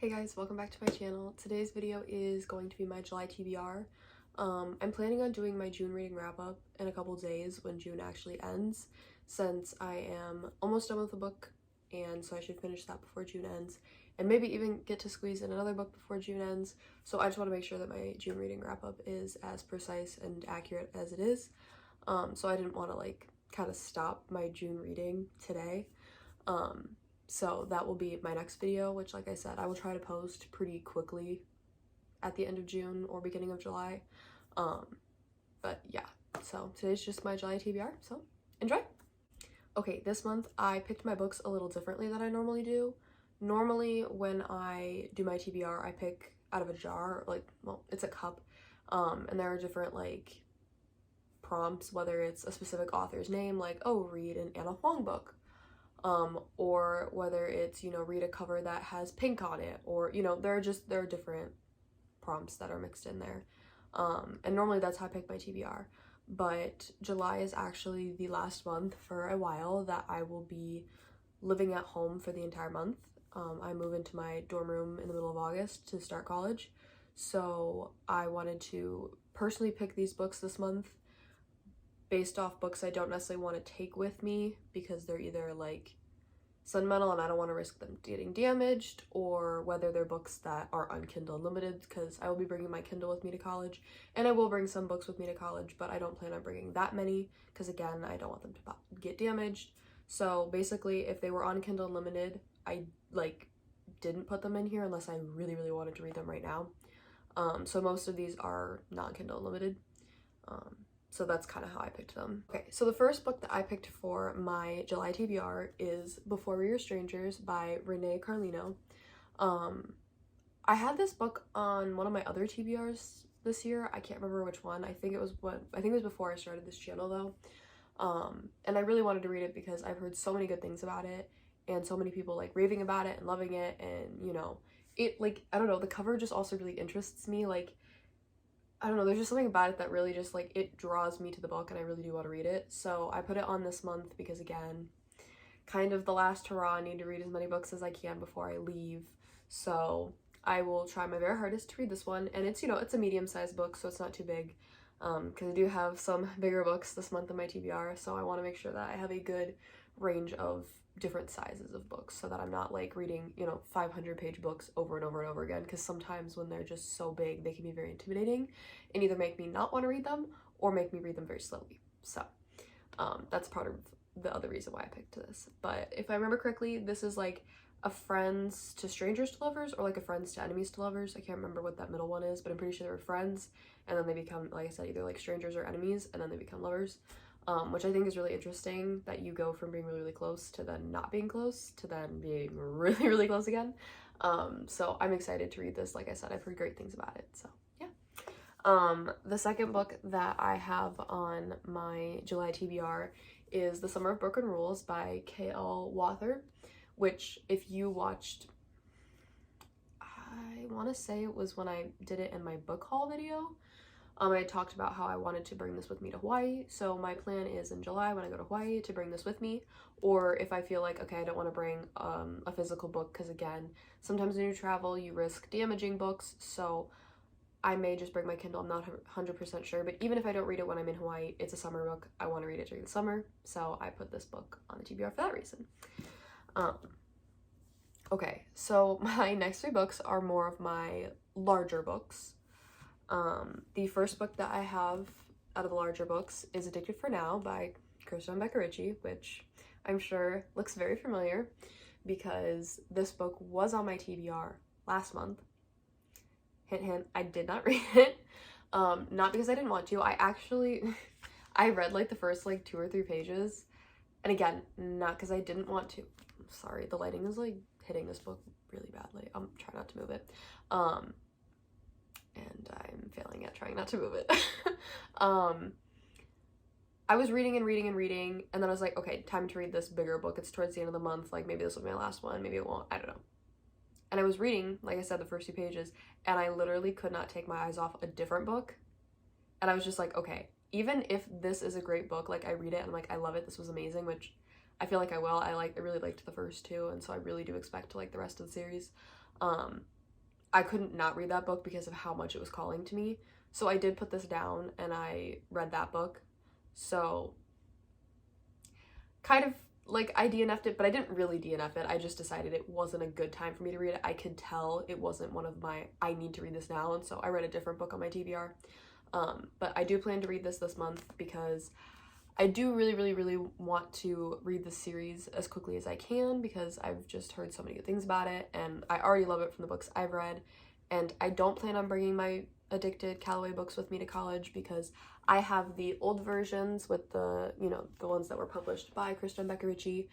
Hey guys, welcome back to my channel. Today's video is going to be my July TBR. I'm planning on doing my June reading wrap-up in a couple days when June actually ends, since I am almost done with the book, and so I should finish that before June ends, and maybe even get to squeeze in another book before June ends. So I just want to make sure that my June reading wrap-up is as precise and accurate as it is. So I didn't want to kind of stop my June reading today. So that will be my next video, which, like I said, I will try to post pretty quickly at the end of June or beginning of July. But yeah, so today's just my July TBR, so enjoy! Okay, this month I picked my books a little differently than I normally do. Normally when I do my TBR, I pick out of a jar, it's a cup, and there are different prompts, whether it's a specific author's name, oh, read an Anna Huang book, or whether it's, read a cover that has pink on it, or, there are different prompts that are mixed in there. And normally that's how I pick my TBR. But July is actually the last month for a while that I will be living at home for the entire month. I move into my dorm room in the middle of August to start college. So I wanted to personally pick these books this month based off books I don't necessarily want to take with me because they're either sentimental and I don't want to risk them getting damaged, or whether they're books that are on Kindle Unlimited, because I will be bringing my Kindle with me to college, and I will bring some books with me to college, but I don't plan on bringing that many because, again, I don't want them to get damaged. So basically, if they were on Kindle Unlimited, I didn't put them in here unless I really wanted to read them right now. So most of these are not Kindle Unlimited. So that's kind of how I picked them. Okay, so the first book that I picked for my July TBR is Before We Were Strangers by Renee Carlino. I had this book on one of my other TBRs this year. I can't remember which one. I think it was before I started this channel though. And I really wanted to read it because I've heard so many good things about it, and so many people raving about it and loving it, and it I don't know, the cover just also really interests me. I don't know, there's just something about it that really just it draws me to the book, and I really do want to read it. So I put it on this month because, again, kind of the last hurrah, I need to read as many books as I can before I leave. So I will try my very hardest to read this one, and it's, it's a medium-sized book, so it's not too big, because I do have some bigger books this month in my TBR, so I want to make sure that I have a good range of different sizes of books so that I'm not reading 500-page books over and over and over again, because sometimes when they're just so big they can be very intimidating and either make me not want to read them or make me read them very slowly. So that's part of the other reason why I picked this. But if I remember correctly, this is a friends to strangers to lovers, or a friends to enemies to lovers. I can't remember what that middle one is, but I'm pretty sure they were friends and then they become, like I said, either strangers or enemies, and then they become lovers. Which I think is really interesting, that you go from being really close to then not being close to then being really close again. So I'm excited to read this. Like I said, I've heard great things about it, so yeah. The second book that I have on my July TBR is The Summer of Broken Rules by K.L. Wather, which, if you watched, I want to say it was when I did it in my book haul video, I talked about how I wanted to bring this with me to Hawaii. So my plan is in July, when I go to Hawaii, to bring this with me. Or if I feel okay, I don't want to bring a physical book, because again, sometimes when you travel, you risk damaging books. So I may just bring my Kindle. I'm not 100% sure. But even if I don't read it when I'm in Hawaii, it's a summer book. I want to read it during the summer. So I put this book on the TBR for that reason. Okay, so my next three books are more of my larger books. The first book that I have out of the larger books is Addicted for Now by Kristen Becca Ritchie, which I'm sure looks very familiar because this book was on my TBR last month. Hint, hint, I did not read it. Not because I didn't want to. I read the first 2 or 3 pages, and again, not because I didn't want to. I'm sorry, the lighting is hitting this book really badly. I'm trying not to move it. And I'm failing at trying not to move it. I was reading, and then I was like, okay, time to read this bigger book. It's towards the end of the month, maybe this will be my last one, maybe it won't, I don't know. And I was reading, like I said, the first 2 pages, and I literally could not take my eyes off a different book. And I was just like, okay, even if this is a great book, I read it and I'm I love it, this was amazing, which I feel I will. I really liked the first 2, and so I really do expect to like the rest of the series. I couldn't not read that book because of how much it was calling to me. So I did put this down and I read that book. So kind of like I DNF'd it, but I didn't really DNF it. I just decided it wasn't a good time for me to read it. I could tell it wasn't one of my, I need to read this now. And so I read a different book on my TBR. But I do plan to read this month because I do really want to read this series as quickly as I can because I've just heard so many good things about it and I already love it from the books I've read. And I don't plan on bringing my addicted Callaway books with me to college because I have the old versions with the, you know, the ones that were published by Kristen Becker Ritchie,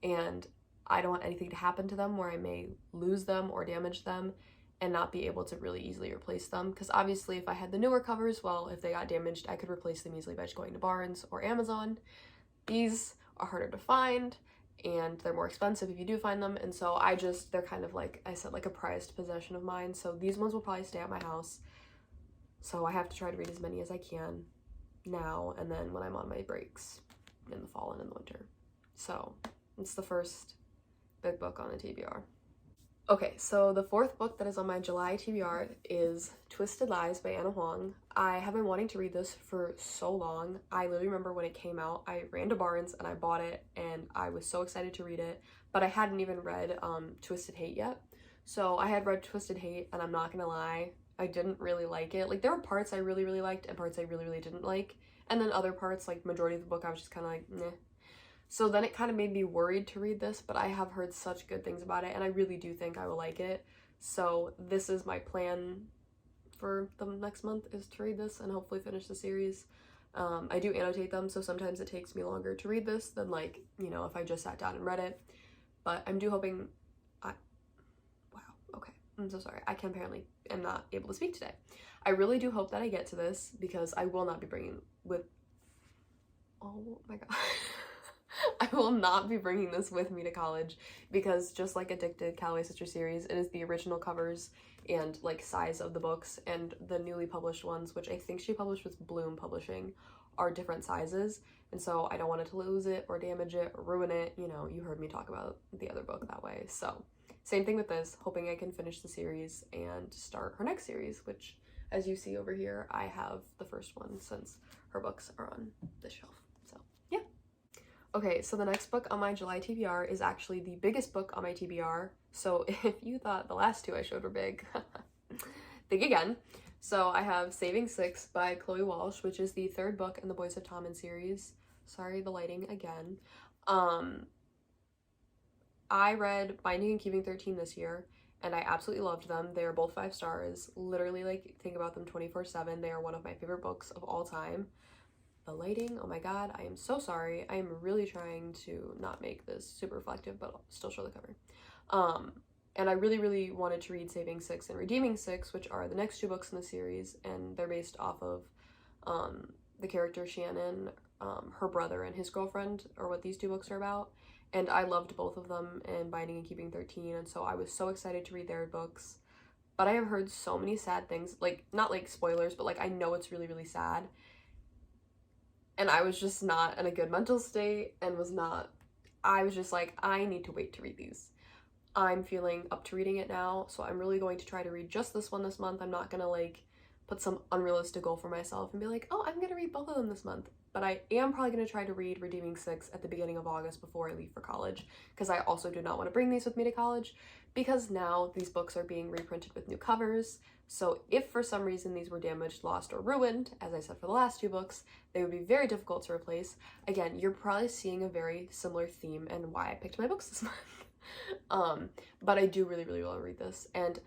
and I don't want anything to happen to them where I may lose them or damage them and not be able to really easily replace them. Because obviously if I had the newer covers, well, if they got damaged, I could replace them easily by just going to Barnes or Amazon. These are harder to find and they're more expensive if you do find them. And so they're kind of like I said, like a prized possession of mine. So these ones will probably stay at my house. So I have to try to read as many as I can now and then when I'm on my breaks in the fall and in the winter. So it's the first big book on the TBR. Okay, so the fourth book that is on my July TBR is Twisted Lies by Anna Huang. I have been wanting to read this for so long. I literally remember when it came out, I ran to Barnes and I bought it and I was so excited to read it, but I hadn't even read Twisted Hate yet. So I had read Twisted Hate and I'm not gonna lie, I didn't really like it. Like there were parts I really liked and parts I really didn't like. And then other parts, like majority of the book, I was just kind of like, meh. So then it kind of made me worried to read this, but I have heard such good things about it and I really do think I will like it. So this is my plan for the next month, is to read this and hopefully finish the series. I do annotate them, so sometimes it takes me longer to read this than, like, you know, if I just sat down and read it. But I'm hoping wow, okay. I'm so sorry. I apparently am not able to speak today. I really do hope that I get to this because I will not be bringing oh my god. I will not be bringing this with me to college because just like Addicted Callaway Sister series, it is the original covers and like size of the books, and the newly published ones, which I think she published with Bloom Publishing, are different sizes. And so I don't want it to lose it or damage it or ruin it. You know, you heard me talk about the other book that way. So same thing with this, hoping I can finish the series and start her next series, which as you see over here, I have the first one since her books are on this shelf. So yeah. Okay, so the next book on my July TBR is actually the biggest book on my TBR. So if you thought the last two I showed were big, think again. So I have Saving Six by Chloe Walsh, which is the third book in the Boys of Tommen series. Sorry, the lighting again. I read Binding and Keeping 13 this year, and I absolutely loved them. They are both 5 stars. Literally, like, think about them 24/7. They are one of my favorite books of all time. The lighting, oh my god, I am so sorry. I am really trying to not make this super reflective, but I'll still show the cover. And I really wanted to read Saving Six and Redeeming Six, which are the next 2 books in the series, and they're based off of the character Shannon, her brother and his girlfriend, or what these 2 books are about. And I loved both of them in Binding and Keeping 13, and so I was so excited to read their books. But I have heard so many sad things, like, not like spoilers, but like I know it's really sad. And I was just not in a good mental state and I was just like, I need to wait to read these. I'm feeling up to reading it now, so I'm really going to try to read just this one this month. I'm not gonna like put some unrealistic goal for myself and be like, oh, I'm gonna read both of them this month. But I am probably gonna try to read Redeeming Six at the beginning of August before I leave for college, because I also do not want to bring these with me to college, because now these books are being reprinted with new covers. So if for some reason these were damaged, lost, or ruined, as I said for the last 2 books, they would be very difficult to replace. Again, you're probably seeing a very similar theme and why I picked my books this month. But I do really want to read this. And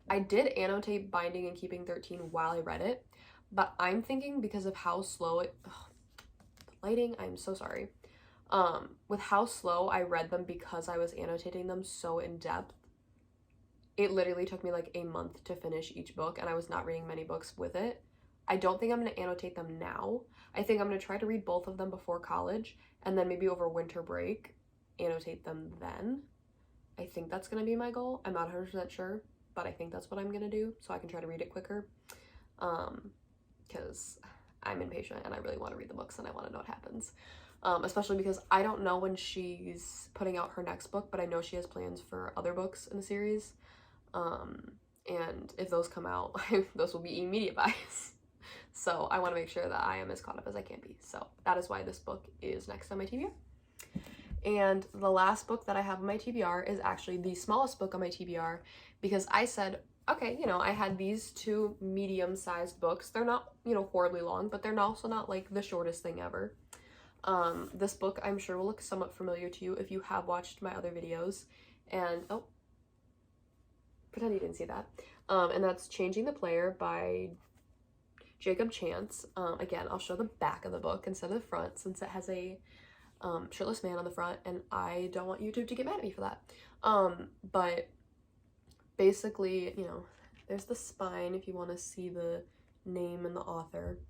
I did annotate Binding and Keeping 13 while I read it, but I'm thinking because of how slow the lighting, I'm so sorry. With how slow I read them because I was annotating them so in depth, it literally took me like a month to finish each book, and I was not reading many books with it. I don't think I'm going to annotate them now. I think I'm going to try to read both of them before college, and then maybe over winter break, annotate them then. I think that's going to be my goal. I'm not 100% sure, but I think that's what I'm going to do, so I can try to read it quicker. Because I'm impatient, and I really want to read the books, and I want to know what happens. Especially because I don't know when she's putting out her next book, but I know she has plans for other books in the series. And if those come out, those will be immediate buys. So I want to make sure that I am as caught up as I can be. So that is why this book is next on my TBR. And the last book that I have on my TBR is actually the smallest book on my TBR, because I said, okay, you know, I had these two medium-sized books. They're not, you know, horribly long, but they're also not like the shortest thing ever. This book I'm sure will look somewhat familiar to you if you have watched my other videos. And, oh, pretend you didn't see that. And that's Changing the Player by Jacob Chance. Again, I'll show the back of the book instead of the front, since it has a shirtless man on the front, and I don't want YouTube to get mad at me for that. But basically, you know, there's the spine if you want to see the name and the author.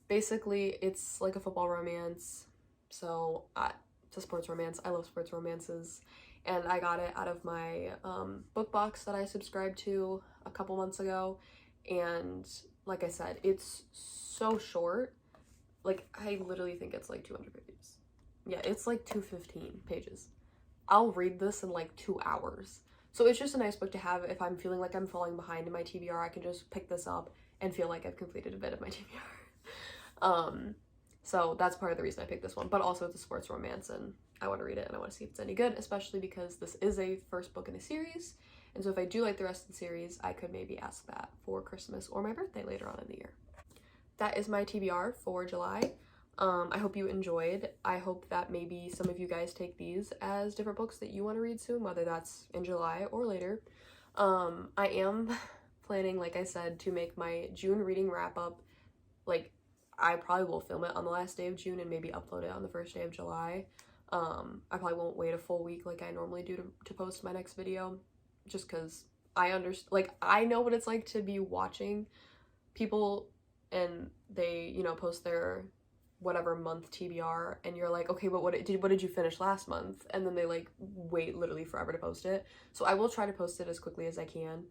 Basically, it's like a football romance, so it's a sports romance. I love sports romances, and I got it out of my book box that I subscribed to a couple months ago, and like I said, it's so short. Like, I literally think it's like 200 pages. Yeah, it's like 215 pages. I'll read this in like 2 hours. So it's just a nice book to have if I'm feeling like I'm falling behind in my TBR. I can just pick this up and feel like I've completed a bit of my TBR. So that's part of the reason I picked this one, but also it's a sports romance and I want to read it and I want to see if it's any good, especially because this is a first book in a series. And so if I do like the rest of the series, I could maybe ask that for Christmas or my birthday later on in the year. That is my TBR for July. I hope you enjoyed. I hope that maybe some of you guys take these as different books that you want to read soon, whether that's in July or later. I am planning, like I said, to make my June reading wrap up. Like, I probably will film it on the last day of June and maybe upload it on the first day of July. I probably won't wait a full week like I normally do to post my next video, just because I understand, like, I know what it's like to be watching people and they, you know, post their whatever month TBR and you're like, okay, but what did you finish last month? And then they like wait literally forever to post it. So I will try to post it as quickly as I can.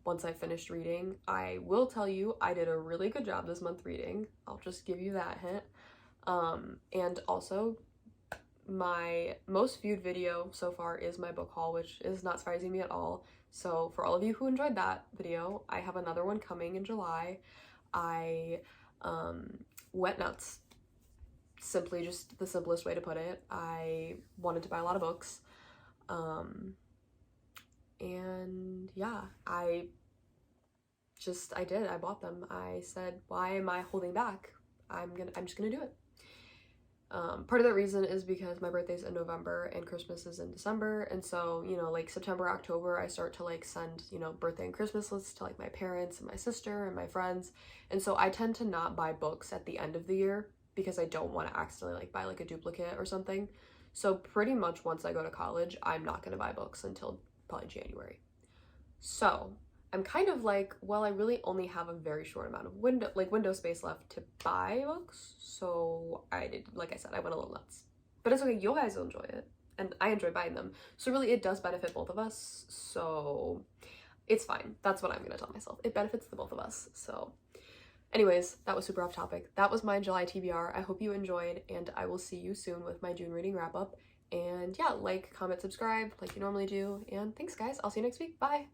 Once I finished reading, I will tell you I did a really good job this month reading. I'll just give you that hint. And also my most viewed video so far is my book haul, which is not surprising me at all. So for all of you who enjoyed that video, I have another one coming in July. I went nuts. Simply just the simplest way to put it. I wanted to buy a lot of books. And yeah, I did. I bought them. I said, why am I holding back? I'm just gonna do it. Part of that reason is because my birthday's in November and Christmas is in December, and so, you know, like September, October, I start to like send, you know, birthday and Christmas lists to like my parents and my sister and my friends, and so I tend to not buy books at the end of the year because I don't want to accidentally like buy like a duplicate or something. So pretty much once I go to college, I'm not going to buy books until probably January. So I'm kind of like, well, I really only have a very short amount of window space left to buy books. So I did, like I said, I went a little nuts. But it's okay, you guys will enjoy it. And I enjoy buying them. So really it does benefit both of us. So it's fine. That's what I'm going to tell myself. It benefits the both of us. So anyways, that was super off topic. That was my July TBR. I hope you enjoyed, and I will see you soon with my June reading wrap up. And yeah, like, comment, subscribe like you normally do. And thanks guys. I'll see you next week. Bye.